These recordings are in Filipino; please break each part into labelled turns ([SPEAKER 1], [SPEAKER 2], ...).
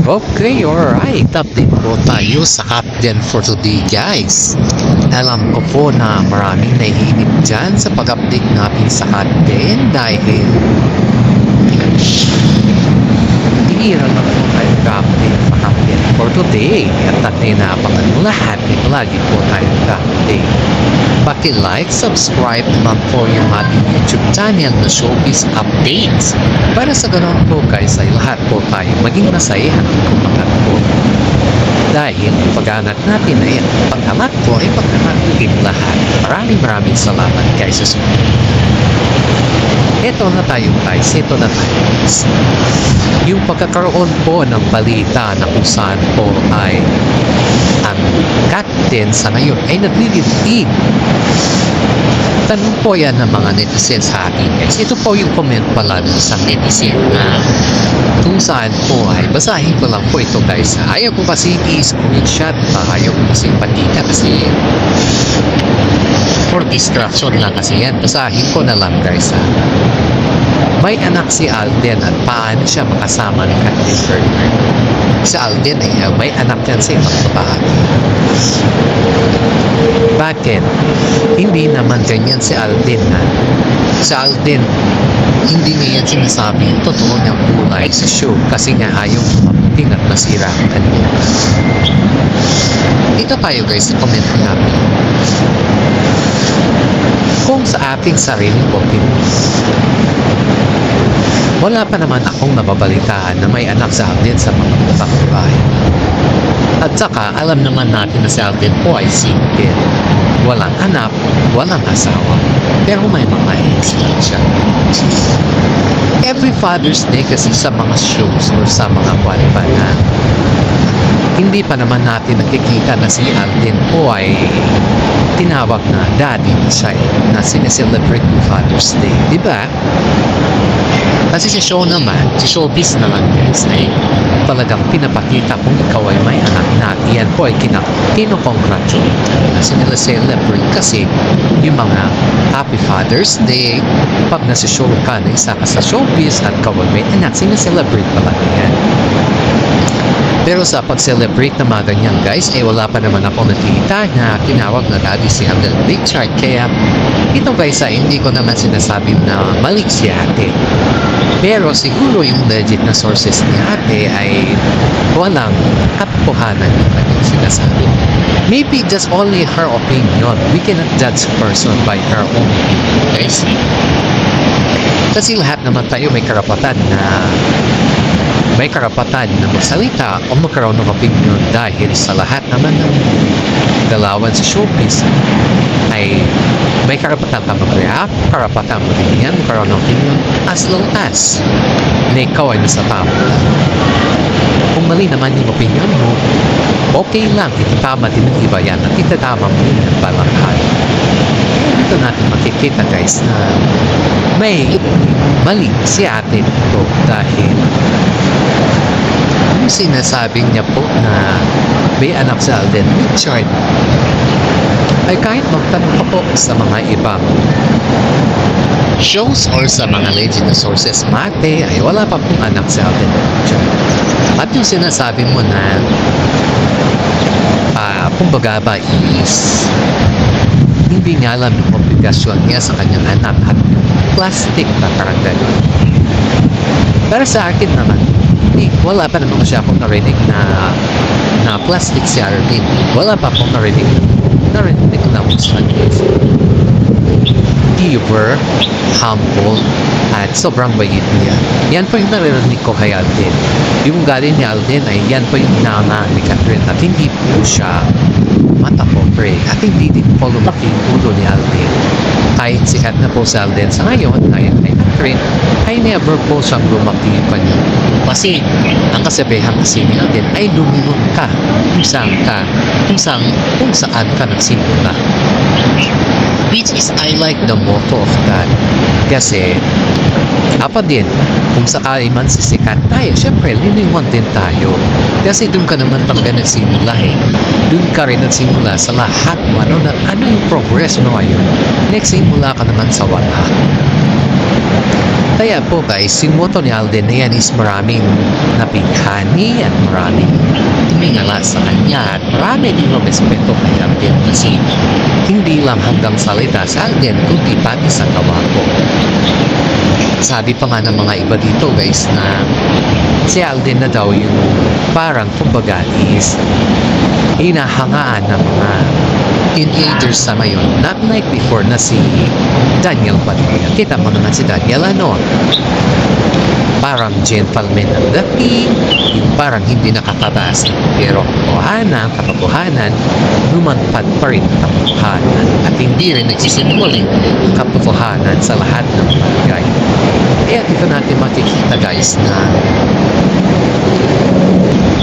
[SPEAKER 1] Okay, alright. Update po tayo sa Captain for today, guys. Alam ko po na maraming nahihinip dyan sa pag-update natin sa Captain dahil bihira lang po tayo update sa Captain for today. At natin mo lahat, lagi po tayo update. Paki-like, subscribe naman po yung ating YouTube channel na Showbiz Updates. Para sa ganun po guys ay lahat po tayo maging masaya at kumangat po. Dahil pag-angat natin ay pag-angat po ay pag-angat din lahat. Maraming salamat guys sa sumunod. Ito na tayo guys. Yung pagkakaroon po ng balita na kung saan po ay ang Captain sa ngayon ay naglilibig. Tanong po yan ng mga netizen sa akin guys. Ito po yung comment pala ng isang netizen na kung saan po ay basahin ko lang po ito guys. Ayaw ko kasi i-screenshot, ayaw ko kasi patika kasi for distraction lang kasi yan. Basahin ko na lang guys. May anak si Alden at paano siya makasama ni Captain Bernard? Si Alden ay may anak yan sa ibang babae. Bakit? Hindi naman ganyan si Alden na. Si Alden, hindi niya yan sinasabi yung totoo niyang kulay sa show kasi nga ayaw mapiting at masira ang kanya. Dito tayo guys sa comment natin. Kung sa ating sariling opinion, wala pa naman akong nababalitaan na may anak sa Alden sa mga ibang babae. At saka, alam naman natin na si Alden po ay single. Walang anak, walang asawa. Pero may mga ex lang siya. Every Father's Day kasi sa mga shows or sa mga kwalpa na hindi pa naman natin nakikita na si Alden po ay tinawag na daddy na siya na sineselebrate ng Father's Day. Diba? Kasi sa show naman, sa showbiz naman guys, ay talagang pinapakita kung ikaw ay may anak na yan po ay kinocongratulate na sinila-celebrate kasi yung mga Happy Father's Day pag nasa show ka na isa ka sa showbiz at ikaw ay may anak, sinila-celebrate pala yan. Pero sa pag-celebrate na mga ganyan guys, wala pa naman ako nakita na tinawag na daddy si Alden Richard. Kaya ito guys hindi ko naman sinasabi na mali si ate. Pero siguro yung legit na sources ni ate ay walang katotohanan yung kanyang sinasabi. Maybe just only her opinion. We cannot judge a person by her own opinion guys. Kasi lahat naman tayo may karapatan na magsalita o magkaroon ng opinion dahil sa lahat naman ng galawan sa showbiz ay may karapatan ka mag-react, karapatan mo din yan, magkaroon ng opinion as long as na ikaw ay nasa tama. Kung mali naman yung opinion mo, okay lang, ititama din ng iba yan at itatama mo din ang balanghan. Dito natin makikita guys na may mali si ate dito dahil yung sinasabing niya po na may anak sa Alden Richard ay kahit magtanong pa po sa mga ibang shows or sa mga legit na sources mate ay wala pa pong anak sa Alden Richard. At yung sinasabi mo na kumbaga ba is hindi niya alam yung obligasyon niya sa kanyang anak at plastic na karagdag. Pero sa akin naman, wala pa naman siya akong narinig na plastic si Arlene. Wala pa akong narinig na muslan guys. Giver, humble, at sobrang bayit niya. Yan po yung narinig ko kay Alden. Yung galing ni Alden ay yan po yung nama ni Catherine at hindi po siya matapopre at hindi din po lumaki yung ulo ni Alden. Kahit sikat na po si Alden sa ngayon, ayon kay Catherine, ay never po siyang lumaki pa niya. Kasi ang kasabihan kasi ni Alden ay lumingon ka kung saan ka nagsimula. Which is I like the motto of God. Kasi apa din, kung sakali man sisikat tayo, syempre liniwan din tayo. Kasi doon ka naman talaga nagsimula Doon ka rin nagsimula sa lahat mo. Ano yung progress mo ngayon? Nagsimula ka naman sa wala. Kaya po guys, yung moto ni Alden na yan is maraming napighani at maraming tumingala sa kanya at marami din respeto kay Alden kasi hindi lang hanggang salita sa Alden kundi pati sa gawa ko. Sabi pa nga ng mga iba dito guys na si Alden na daw yung parang kumbaga is hinahangaan ng mga teenagers sa ngayon, not like before na si Daniel Padilla. Kita mo naman si Daniel parang gentleman ang dating, yung parang hindi nakakataas pero katotohanan, lumantad pa rin ang katotohanan at hindi rin nagsisinungaling ang katotohanan sa lahat ng bagay. Kaya dito natin makikita guys na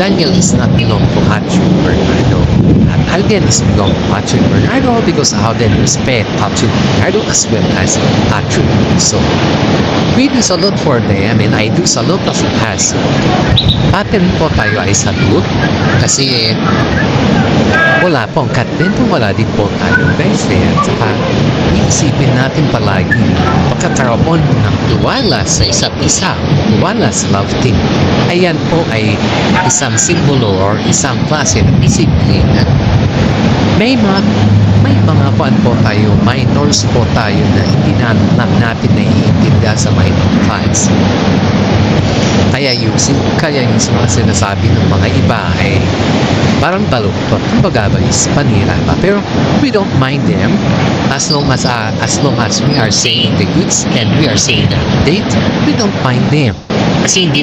[SPEAKER 1] Daniel is not belong to Patrick Bernardo. And Alden is belong to Patrick Bernardo because Alden respect Patrick Bernardo as well as Patrick. So, we do salute for them and I do salute as it has. Atin po tayo ay salute kasi wala pong content, wala din po tayo guys. At saka, iisipin natin palagi pagkakaroon ng tiwala sa isa't isa, tiwala sa love team. Ayan po ay isang simbolo or isang klase ng disiplina. May mga po tayo, minors po tayo na hindi natin naiintindihan sa minor fans. Kaya yung mga sinasabi ng mga iba ay parang baluktot. Kumbaga ba is panira ba? Pero we don't mind them as long as we are saying the goods and we are saying the date, we don't mind them. Kasi hindi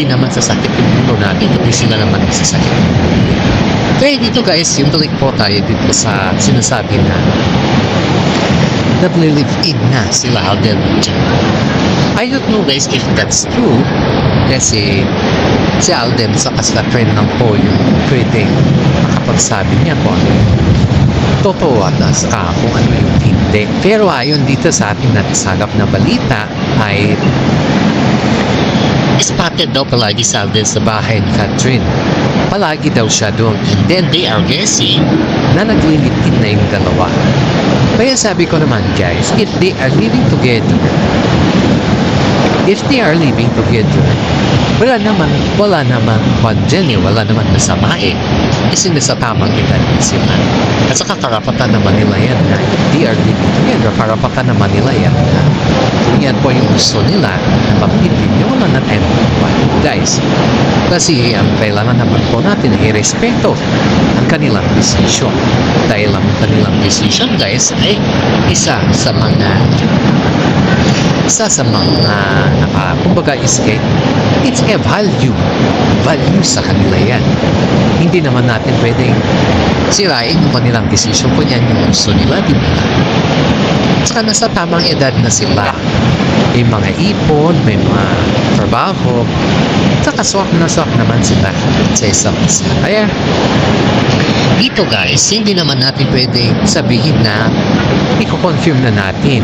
[SPEAKER 1] naman sasakit yung ulo natin, hindi sila naman sasakit. Kaya dito guys, yung balik po tayo dito sa sinasabi na nag-live in na sila Alden. I don't know guys if that's true kasi si Alden sa Catherine lang po yung pwedeng makapagsabi niya kung ano yung totoo at kung ano yung hindi. Pero ayon dito sa ating natasagap na balita ay spotted daw palagi si Alden sa bahay ni Catherine. Palagi daw siya doon. And then they are guessing na naglilitin na yung dalawa. Kaya sabi ko naman guys, if they are living together, wala naman dyan wala naman masama kasi nasa tamang edad sila. At saka karapatan naman nila yan na if they are living together, karapatan naman nila yan na kung yan po yung gusto nila na mapitin nyo, wala na tayo guys. Kasi ang kailangan naman po natin ay respeto ang kanilang decision. Dahil ang kanilang decision guys ay isa sa mga kumbaga it's a value sa kanila yan. Hindi naman natin pwedeng sirain yung kanilang decision kung yan yung gusto nila, di ba? Saka nasa tamang edad na sila, may mga ipon, may mga trabaho, saka swak naman sila sa isang isa. Kaya dito guys, hindi naman natin pwedeng sabihin na i-confirm na natin.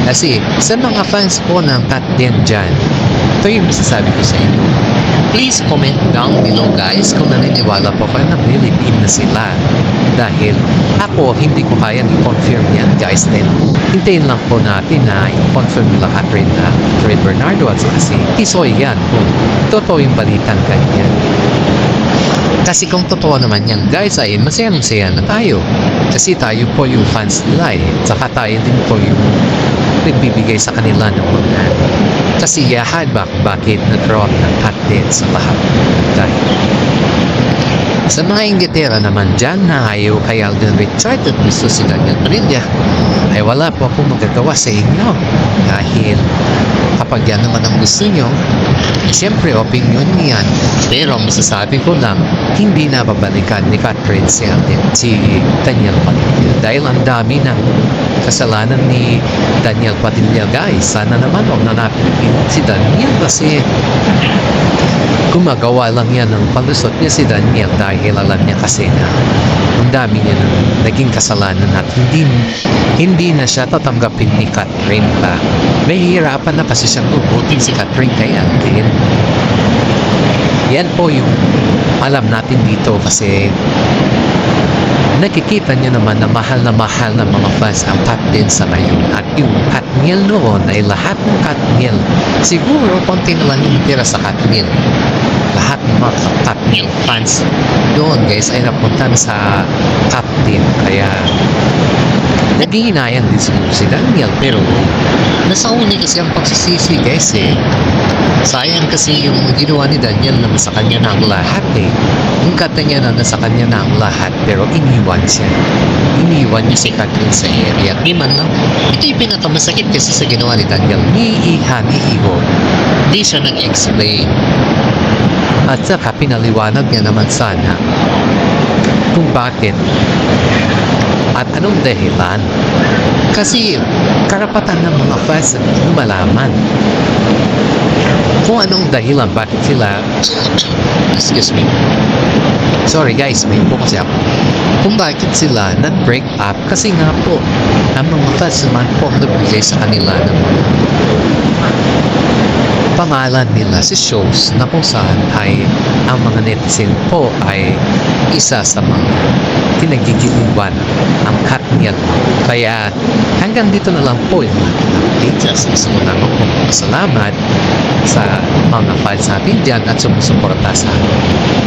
[SPEAKER 1] Kasi sa mga fans po ng Kat Den dyan, ito yung masasabi ko sa inyo. Please comment down below guys kung naniniwala po kayo na nilipin na sila. Dahil ako hindi ko kayang i-confirm yan guys. Then hintayin lang po natin na i-confirm nila Catherine na Fred Bernardo at saka si Tisoy yan kung totoo yung balitang kanyan. Kasi kung totoo naman yan guys ay masayang-masaya na tayo. Kasi tayo po yung fans nila Saka tayo din po yung nagbibigay sa kanila ng mga kasiyahan bakit nag-drop ng content sa lahat. Dahil sa mga Inglaterra naman dyan na ayaw kay Alden Richard at gusto si Daniel Padilla ay wala po akong magagawa sa inyo dahil kapag yan naman ang gusto nyo siyempre opinion niyan pero masasabi ko lang hindi na babalikan ni Catherine si Daniel Padilla dahil ang dami ng kasalanan ni Daniel Padilla guys. Sana naman huwag na napilipin si Daniel kasi gumagawa lang yan ng palusot niya si Daniel dahil alam niya kasi na ang dami niya ng naging kasalanan at hindi na siya tatanggapin ni Catherine pa. May hirapan na kasi siyang ubutin si Catherine kaya din. Yan po yung alam natin dito kasi Nakikita niyo naman na mahal ng mga fans ang Katniel sa ngayon at yung Katniel noon ay lahat ng Katniel. Siguro konti na lang yung tira sa Katniel. Lahat ng mga Katniel fans doon guys ay napunta na sa Katniel. Kaya naghihinayang din siguro si Daniel pero nasa uli kasi ang pagsisisi guys eh. Sayang kasi yung ginawa ni Daniel na nasa kanya na ang lahat eh. Yung kata niya na nasa kanya na ang lahat pero iniwan siya. Iniwan niya si Katniel sa area. Di man lang. Ito yung pinakamasakit kasi sa ginawa ni Daniel. Ni Iho. Di siya nag-explain. At saka pinaliwanag niya naman sana kung bakit at anong dahilan. Kasi karapatan ng mga fans na malaman kung anong dahilan bakit sila excuse me sorry guys may po kasi ako kung bakit sila nag-break up kasi nga po ang mga fans naman po nagbigay sa kanila ng pangalan nila si shows na kung saan ay ang mga netizen po ay isa sa mga pinagigiliwan ang Katniel. Kaya hanggang dito na lang po yung pages. Gusto ko naman po salamat sa mga fans natin dyan at sumusuporta sa akin.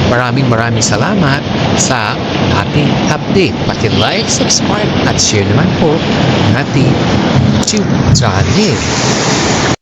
[SPEAKER 1] Maraming salamat sa ating update. Paki-like, subscribe at share naman po ang ating YouTube channel.